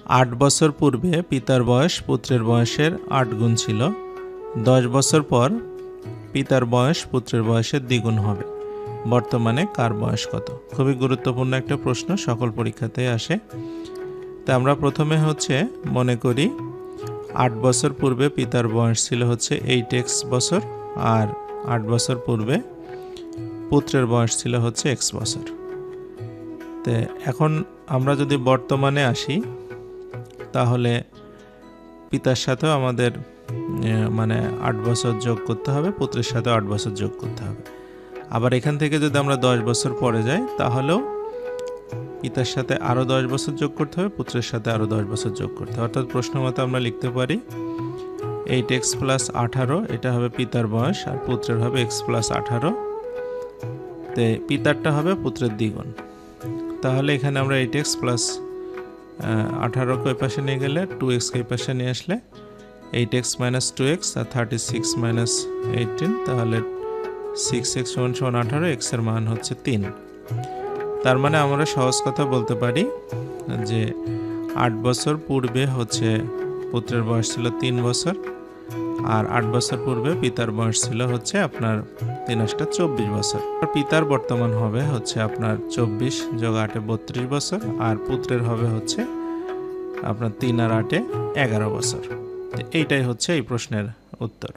8 বছর পূর্বে পিতার বয়স পুত্রের বয়সের 8 গুণ ছিল। 10 বছর পর পিতার বয়স পুত্রের বয়সের দ্বিগুণ হবে। বর্তমানে কার বয়স কত? খুবই গুরুত্বপূর্ণ একটা প্রশ্ন, সকল পরীক্ষাতেই আসে। তা আমরা প্রথমে মনে করি 8 বছর পূর্বে পিতার বয়স ছিল 8x বছর, আর 8 বছর পূর্বে পুত্রের বয়স ছিল x বছর। তো এখন আমরা যদি বর্তমানে আসি, তাহলে পিতার সাথেও আমাদের 8 বছর যোগ করতে হবে, পুত্রের সাথেও 8 বছর যোগ করতে হবে। আবার এখান থেকে যদি আমরা 10 বছর পরে যাই, তাহলেও পিতার সাথে আরও 10 বছর যোগ করতে হবে, পুত্রের সাথে আরও 10 বছর যোগ করতে হবে। অর্থাৎ প্রশ্ন মতো আমরা লিখতে পারি 8x + 18, এটা হবে পিতার বয়স, আর পুত্রের হবে x + 18। তে পিতারটা হবে পুত্রের দ্বিগুণ। তাহলে এখানে আমরা 8x + 18 কে পাশে নিয়ে গেলে 2x কে পাশে নিয়ে আসলে 8x - 2x আর 36 - 18, তাহলে 6x = 18, x এর মান 3। তার মানে আমরা সহজ কথা বলতে পারি যে 8 বছর পূর্বে পুত্রের বয়স ছিল 3 বছর, আর 8 বছর পূর্বে পিতার বয়স ছিল আপনার 3 × 8 = 24 বছর। পিতার বর্তমান হবে আপনার 24 + 8 = 32 বছর, আর পুত্রের হবে আপনার 3 আর 8 = 11 বছর। এইটাই এই প্রশ্নের উত্তর।